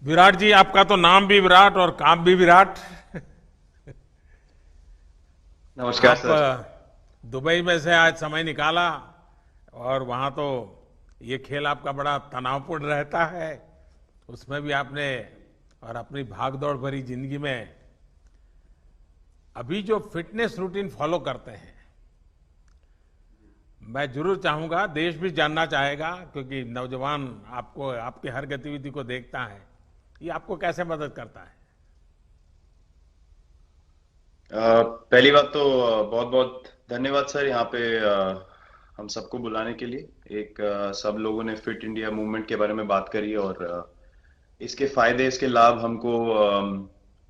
विराट जी, आपका तो नाम भी विराट और काम भी विराट। नमस्कार आप सर। दुबई में से आज समय निकाला और वहाँ तो ये खेल आपका बड़ा तनावपूर्ण रहता है। उसमें भी आपने और अपनी भागदौड़ भरी जिंदगी में अभी जो फिटनेस रूटीन फॉलो करते हैं, मैं जरूर चाहूंगा, देश भी जानना चाहेगा, क्योंकि नौजवान आपको आपकी हर गतिविधि को देखता है, ये आपको कैसे मदद करता है। पहली बात तो बहुत बहुत धन्यवाद सर यहाँ पे हम सबको बुलाने के लिए। एक सब लोगों ने फिट इंडिया मूवमेंट के बारे में बात करी और इसके फायदे इसके लाभ हमको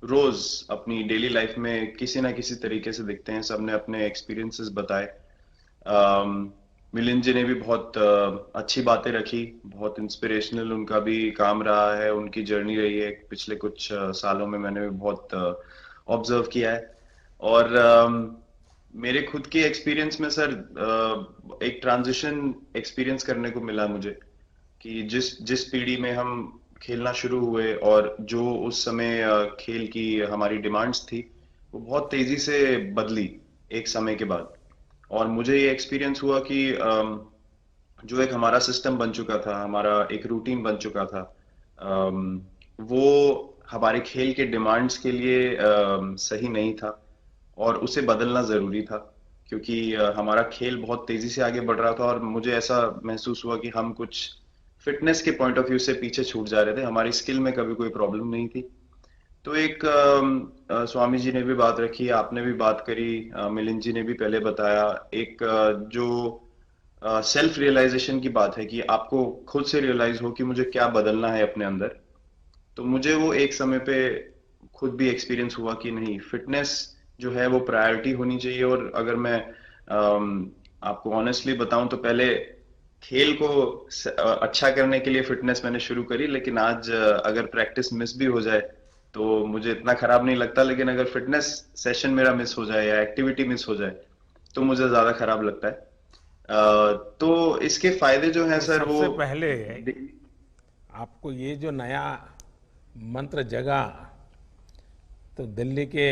रोज अपनी डेली लाइफ में किसी ना किसी तरीके से दिखते हैं। सबने अपने एक्सपीरियंसेस बताए। मिलिंद जी ने भी बहुत अच्छी बातें रखी। बहुत इंस्पिरेशनल उनका भी काम रहा है, उनकी जर्नी रही है पिछले कुछ सालों में। मैंने भी बहुत ऑब्जर्व किया है। और मेरे खुद के एक्सपीरियंस में सर एक ट्रांजिशन एक्सपीरियंस करने को मिला मुझे कि जिस जिस पीढ़ी में हम खेलना शुरू हुए और जो उस समय खेल की हमारी डिमांड्स थी, वो बहुत तेजी से बदली एक समय के बाद। और मुझे ये एक्सपीरियंस हुआ कि जो एक हमारा सिस्टम बन चुका था, हमारा एक रूटीन बन चुका था, वो हमारे खेल के डिमांड्स के लिए सही नहीं था और उसे बदलना जरूरी था। क्योंकि हमारा खेल बहुत तेजी से आगे बढ़ रहा था और मुझे ऐसा महसूस हुआ कि हम कुछ फिटनेस के पॉइंट ऑफ व्यू से पीछे छूट जा रहे थे। हमारी स्किल में कभी कोई प्रॉब्लम नहीं थी। तो एक स्वामी जी ने भी बात रखी, आपने भी बात करी, मिलिंद जी ने भी पहले बताया। एक जो सेल्फ रियलाइजेशन की बात है कि आपको खुद से रियलाइज हो कि मुझे क्या बदलना है अपने अंदर। तो मुझे वो एक समय पे खुद भी एक्सपीरियंस हुआ कि नहीं, फिटनेस जो है वो प्रायोरिटी होनी चाहिए। और अगर मैं आपको ऑनेस्टली बताऊं तो पहले खेल को अच्छा करने के लिए फिटनेस मैंने शुरू करी, लेकिन आज अगर प्रैक्टिस मिस भी हो जाए तो मुझे इतना खराब नहीं लगता। लेकिन अगर फिटनेस सेशन मेरा मिस हो जाए या एक्टिविटी मिस हो जाए तो मुझे ज्यादा खराब लगता है। तो इसके फायदे जो हैं तो सर वो सबसे पहले आपको ये जो नया मंत्र जगा, तो दिल्ली के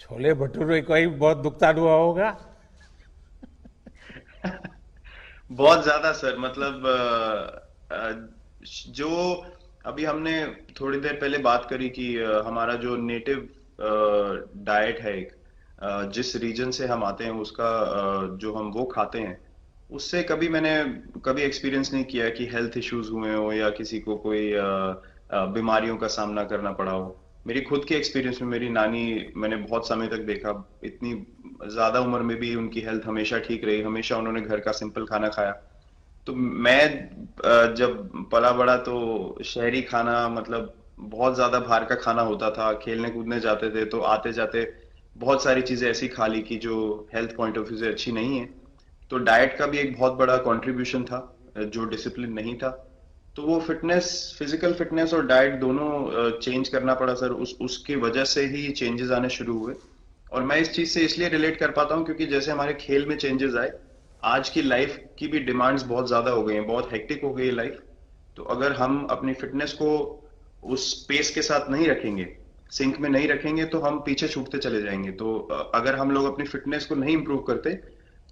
छोले भटूरे का ही बहुत दुखता हुआ होगा। बहुत ज्यादा सर। मतलब जो अभी हमने थोड़ी देर पहले बात करी कि हमारा जो नेटिव डाइट है, एक जिस रीजन से हम आते हैं उसका जो हम वो खाते हैं, उससे कभी मैंने कभी एक्सपीरियंस नहीं किया कि हेल्थ इश्यूज हुए हो या किसी को कोई बीमारियों का सामना करना पड़ा हो। मेरी खुद के एक्सपीरियंस में मेरी नानी, मैंने बहुत समय तक देखा, इतनी ज्यादा उम्र में भी उनकी हेल्थ हमेशा ठीक रही। हमेशा उन्होंने घर का सिंपल खाना खाया। तो मैं जब पला बड़ा तो शहरी खाना, मतलब बहुत ज्यादा बाहर का खाना होता था। खेलने कूदने जाते थे तो आते जाते बहुत सारी चीजें ऐसी खा ली कि जो हेल्थ पॉइंट ऑफ व्यू से अच्छी नहीं है। तो डाइट का भी एक बहुत बड़ा कंट्रीब्यूशन था, जो डिसिप्लिन नहीं था। तो वो फिटनेस, फिजिकल फिटनेस और डाइट दोनों चेंज करना पड़ा सर। उस उसकी वजह से ही चेंजेस आने शुरू हुए। और मैं इस चीज से इसलिए रिलेट कर पाता हूँ क्योंकि जैसे हमारे खेल में चेंजेस आए, आज की लाइफ की भी डिमांड्स बहुत ज्यादा हो गई हैं, बहुत हेक्टिक हो गई है लाइफ। तो अगर हम अपनी फिटनेस को उस पेस के साथ नहीं रखेंगे, सिंक में नहीं रखेंगे, तो हम पीछे छूटते चले जाएंगे। तो अगर हम लोग अपनी फिटनेस को नहीं इंप्रूव करते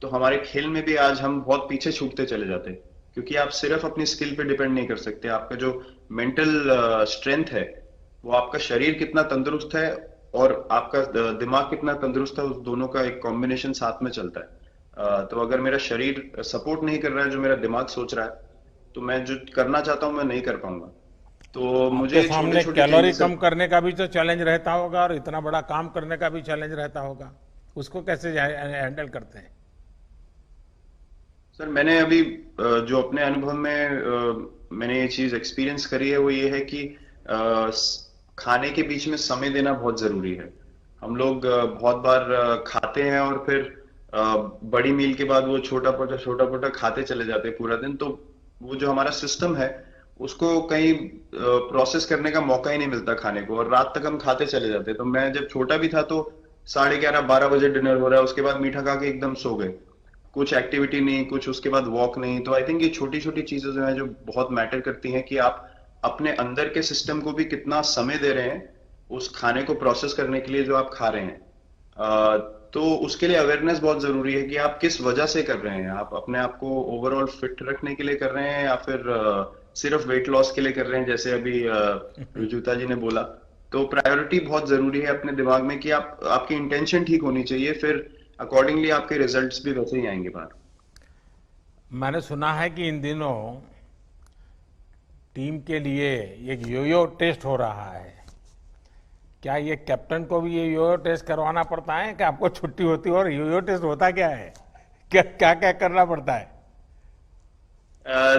तो हमारे खेल में भी आज हम बहुत पीछे छूटते चले जाते। क्योंकि आप सिर्फ अपनी स्किल पे डिपेंड नहीं कर सकते। आपका जो मेंटल स्ट्रेंथ है, वो आपका शरीर कितना तंदुरुस्त है और आपका दिमाग कितना तंदुरुस्त है, उस दोनों का एक कॉम्बिनेशन साथ में चलता है। तो अगर मेरा शरीर सपोर्ट नहीं कर रहा है जो मेरा दिमाग सोच रहा है, तो मैं जो करना चाहता हूं मैं नहीं कर पाऊंगा। तो मुझे आपके ये छोटे सामने छोटे कैलोरी चेंजेस। कम करने का भी तो चैलेंज रहता होगा और इतना बड़ा काम करने का भी चैलेंज रहता होगा। उसको कैसे हैंडल करते हैं। सर मैंने अभी जो अपने अनुभव में मैंने ये चीज एक्सपीरियंस करी है वो ये है कि खाने के बीच में समय देना बहुत जरूरी है। हम लोग बहुत बार खाते हैं और फिर बड़ी मील के बाद वो छोटा पोटा खाते चले जाते हैं पूरा दिन। तो वो जो हमारा सिस्टम है, उसको कहीं प्रोसेस करने का मौका ही नहीं मिलता खाने को, और रात तक हम खाते चले जाते हैं। तो मैं जब छोटा भी था तो 11:30 12 बजे डिनर हो रहा है, उसके बाद मीठा खा के एकदम सो गए। कुछ एक्टिविटी नहीं, कुछ उसके बाद वॉक नहीं। तो आई थिंक ये छोटी छोटी चीजें जो है जो बहुत मैटर करती हैं कि आप अपने अंदर के सिस्टम को भी कितना समय दे रहे हैं उस खाने को प्रोसेस करने के लिए जो आप खा रहे हैं। अ, तो उसके लिए अवेयरनेस बहुत जरूरी है कि आप किस वजह से कर रहे हैं। आप अपने आप को ओवरऑल फिट रखने के लिए कर रहे हैं या फिर सिर्फ वेट लॉस के लिए कर रहे हैं, जैसे अभी रुजुता जी ने बोला। तो प्रायोरिटी बहुत जरूरी है अपने दिमाग में कि आप आपकी इंटेंशन ठीक होनी चाहिए, फिर अकॉर्डिंगली आपके रिजल्ट्स भी वैसे ही आएंगे बाहर। मैंने सुना है कि इन दिनों टीम के लिए एक योयो टेस्ट हो रहा है। क्या ये कैप्टन को भी ये योयो टेस्ट करवाना पड़ता है कि आपको छुट्टी होती है? और योयो टेस्ट होता क्या है? क्या क्या क्या करना पड़ता है?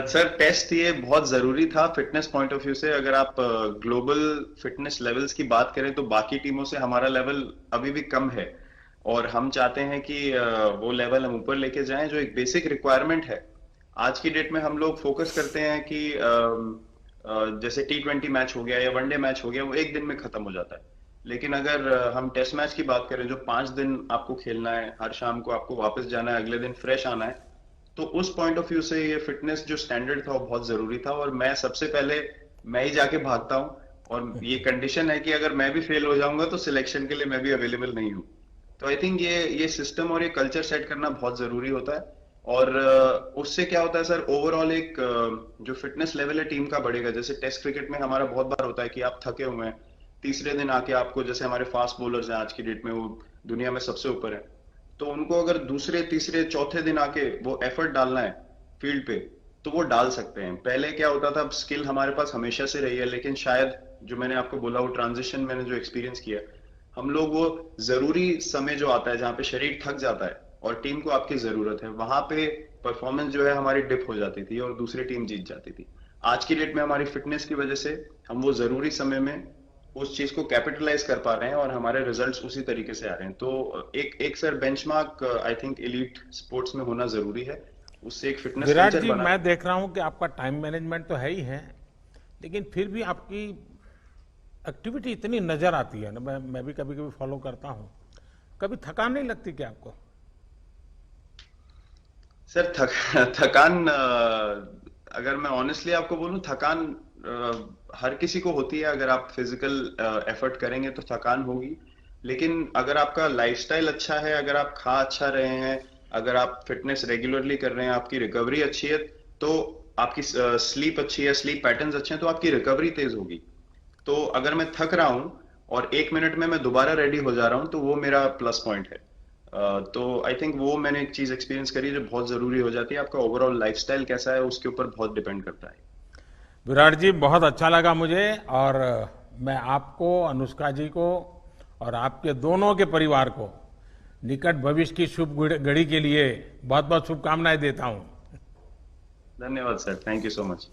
सर, टेस्ट ये बहुत जरूरी था फिटनेस पॉइंट ऑफ व्यू से। अगर आप ग्लोबल फिटनेस लेवल्स की बात करें तो बाकी टीमों से हमारा लेवल अभी भी कम है, और हम चाहते हैं कि वो लेवल हम ऊपर लेके जाएं। जो एक बेसिक रिक्वायरमेंट है आज की डेट में, हम लोग फोकस करते हैं कि जैसे T20 मैच हो गया या वनडे मैच हो गया, वो एक दिन में खत्म हो जाता है। लेकिन अगर हम टेस्ट मैच की बात करें जो 5 दिन आपको खेलना है, हर शाम को आपको वापस जाना है, अगले दिन फ्रेश आना है, तो उस पॉइंट ऑफ व्यू से ये फिटनेस जो स्टैंडर्ड था वो बहुत जरूरी था। और मैं सबसे पहले मैं ही जाके भागता हूँ, और ये कंडीशन है कि अगर मैं भी फेल हो जाऊंगा तो सिलेक्शन के लिए मैं भी अवेलेबल नहीं हूँ। तो आई थिंक ये सिस्टम और ये कल्चर सेट करना बहुत जरूरी होता है। और उससे क्या होता है सर, ओवरऑल एक जो फिटनेस लेवल है टीम का बढ़ेगा। जैसे टेस्ट क्रिकेट में हमारा बहुत बार होता है कि आप थके हुए हैं, तीसरे दिन आके आपको, जैसे हमारे फास्ट बॉलर्स हैं आज की डेट में, वो दुनिया में सबसे ऊपर है, तो उनको अगर दूसरे तीसरे चौथे दिन आके वो एफर्ट डालना है फील्ड पे, तो वो डाल सकते हैं। पहले क्या होता था, स्किल हमारे पास हमेशा से रही है, लेकिन शायद जो मैंने आपको बोला वो ट्रांजिशन मैंने जो एक्सपीरियंस किया, हम लोग वो जरूरी समय जो आता है जहाँ पे शरीर थक जाता है और टीम को आपकी जरूरत है, वहां पे परफॉर्मेंस जो है हमारी डिप हो जाती थी और दूसरी टीम जीत जाती थी। आज की डेट में हमारी फिटनेस की वजह से हम वो जरूरी समय में उस चीज को कैपिटलाइज कर पा रहे हैं और हमारे रिजल्ट्स उसी तरीके से आ रहे हैं। तो एक एक sir benchmark I think elite sports में होना जरूरी है, उससे एक फिटनेस विराट कल्चर जी, बना। मैं देख रहा हूं कि आपका टाइम मैनेजमेंट तो है ही है, लेकिन फिर भी आपकी एक्टिविटी इतनी नजर आती है ना, मैं भी कभी कभी फॉलो करता हूं। कभी थकान नहीं लगती क्या आपको? सर, थकान, अगर मैं ऑनेस्टली आपको बोलूं, थकान हर किसी को होती है। अगर आप फिजिकल एफर्ट करेंगे तो थकान होगी, लेकिन अगर आपका लाइफस्टाइल अच्छा है, अगर आप खा अच्छा रहे हैं, अगर आप फिटनेस रेगुलरली कर रहे हैं, आपकी रिकवरी अच्छी है, तो आपकी स्लीप अच्छी है, स्लीप पैटर्न्स अच्छे हैं, तो आपकी रिकवरी तेज होगी। तो अगर मैं थक रहा हूं और 1 मिनट में मैं दोबारा रेडी हो जा रहा हूं, तो वो मेरा प्लस पॉइंट है। तो आई थिंक वो मैंने एक चीज एक्सपीरियंस करी जो बहुत जरूरी हो जाती है। आपका ओवरऑल लाइफस्टाइल कैसा है उसके ऊपर बहुत डिपेंड करता है। विराट जी, बहुत अच्छा लगा मुझे। और मैं आपको, अनुष्का जी को और आपके दोनों के परिवार को निकट भविष्य की शुभ घड़ी के लिए बहुत बहुत शुभकामनाएं देता हूं। धन्यवाद sir, thank you so much.